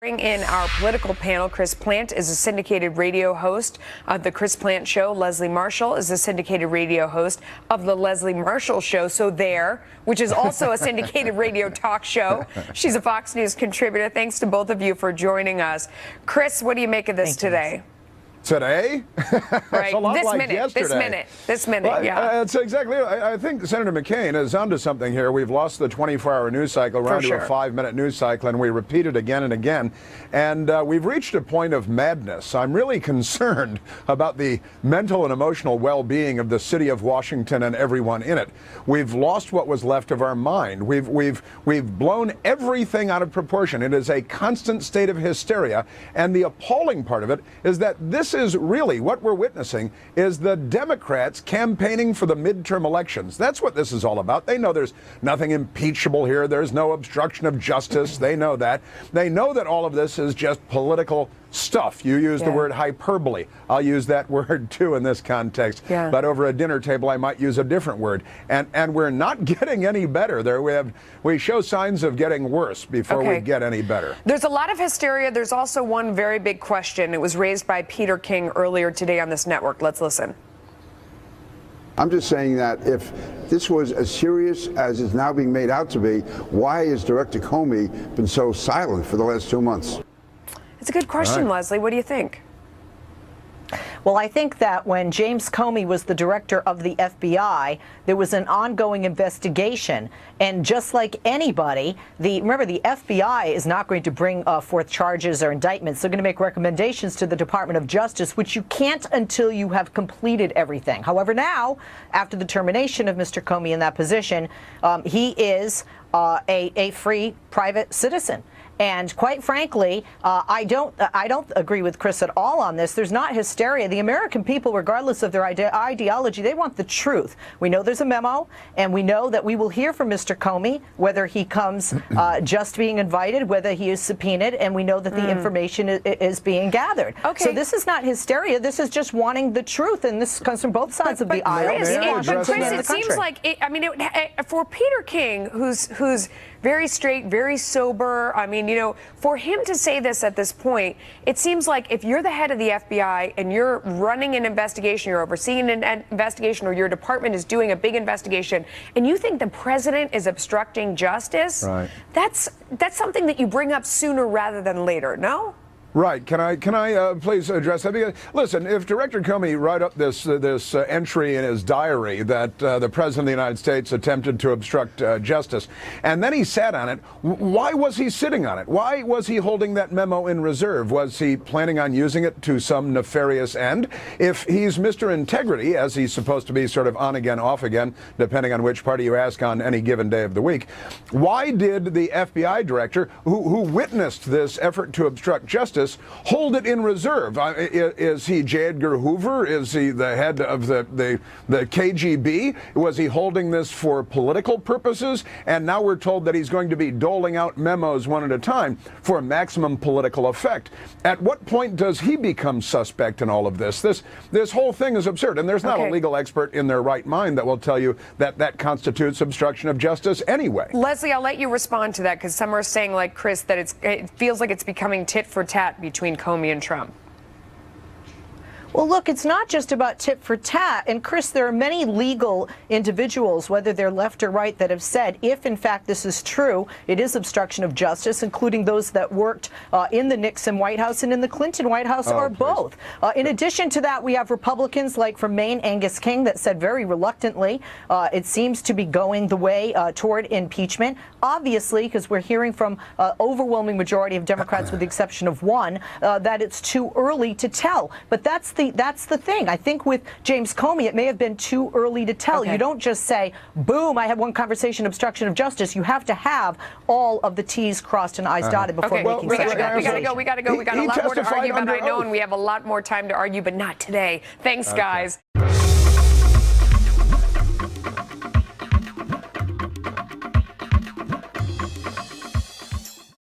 In our political panel, Chris Plant is a syndicated radio host of The Chris Plant Show. Leslie Marshall is a syndicated radio host of The Leslie Marshall Show. So there, which is also a syndicated radio talk show. She's a Fox News contributor. Thanks to both of you for joining us. Chris, what do you make of this today? Today? Right. A lot this like minute, yesterday. this minute, Well, yeah. That's exactly it. I think Senator McCain is onto something here. We've lost the 24-hour news cycle. We're onto a 5-minute news cycle, and we repeat it again and again. And we've reached a point of madness. I'm really concerned about the mental and emotional well-being of the city of Washington and everyone in it. We've lost what was left of our mind. We've blown everything out of proportion. It is a constant state of hysteria. And the appalling part of it is that this is really what we're witnessing is the Democrats campaigning for the midterm elections. That's what this is all about. They know there's nothing impeachable here. There's no obstruction of justice. They know that. They know that all of this is just political stuff. You use the word hyperbole. I'll use that word too in this context. But over a dinner table, I might use a different word. And we're not getting any better. We show signs of getting worse before we get any better. There's a lot of hysteria. There's also one very big question. It was raised by Peter King earlier today on this network. Let's listen. I'm just saying that if this was as serious as it's now being made out to be, why has Director Comey been so silent for the last 2 months? It's a good question, Leslie. What do you think? Well, I think that when James Comey was the director of the FBI, there was an ongoing investigation. And just like anybody, remember, the FBI is not going to bring forth charges or indictments. They're going to make recommendations to the Department of Justice, which you can't until you have completed everything. However, now, after the termination of Mr. Comey in that position, he is a free private citizen. And quite frankly, I don't agree with Chris at all on this. There's not hysteria. The American people, regardless of their ideology, they want the truth. We know there's a memo, and we know that we will hear from Mr. Comey, whether he comes just being invited, whether he is subpoenaed, and we know that the information is being gathered. So this is not hysteria. This is just wanting the truth, and this comes from both sides of the aisle. But Chris, it seems like, for Peter King, who's very straight, very sober. I mean, you know, for him to say this at this point, it seems like if you're the head of the FBI and you're running an investigation, you're overseeing an investigation, or your department is doing a big investigation, and you think the president is obstructing justice, that's something that you bring up sooner rather than later, no? Right. Can I please address that? Because, listen, if Director Comey wrote up this entry in his diary that the President of the United States attempted to obstruct justice, and then he sat on it, why was he sitting on it? Why was he holding that memo in reserve? Was he planning on using it to some nefarious end? If he's Mr. Integrity, as he's supposed to be, sort of on again, off again, depending on which party you ask on any given day of the week, why did the FBI director, who witnessed this effort to obstruct justice, hold it in reserve? Is he J. Edgar Hoover? Is he the head of the KGB? Was he holding this for political purposes? And now we're told that he's going to be doling out memos one at a time for maximum political effect. At what point does he become suspect in all of this? This whole thing is absurd, and there's not a legal expert in their right mind that will tell you that that constitutes obstruction of justice anyway. Leslie, I'll let you respond to that, because some are saying, like Chris, that it feels like it's becoming tit for tat between Comey and Trump. Well, look, it's not just about tit for tat. And Chris, there are many legal individuals, whether they're left or right, that have said, if in fact this is true, it is obstruction of justice, including those that worked in the Nixon White House and in the Clinton White House, or both. In addition to that, we have Republicans like from Maine, Angus King, that said very reluctantly it seems to be going the way toward impeachment. Obviously, because we're hearing from overwhelming majority of Democrats, with the exception of one, that it's too early to tell. But that's the thing. I think with James Comey, it may have been too early to tell. You don't just say, boom, I have one conversation, obstruction of justice. You have to have all of the T's crossed and I's dotted before making such an accusation. We gotta go. We got a lot more to argue about, I know, and we have a lot more time to argue, but not today. Thanks, guys.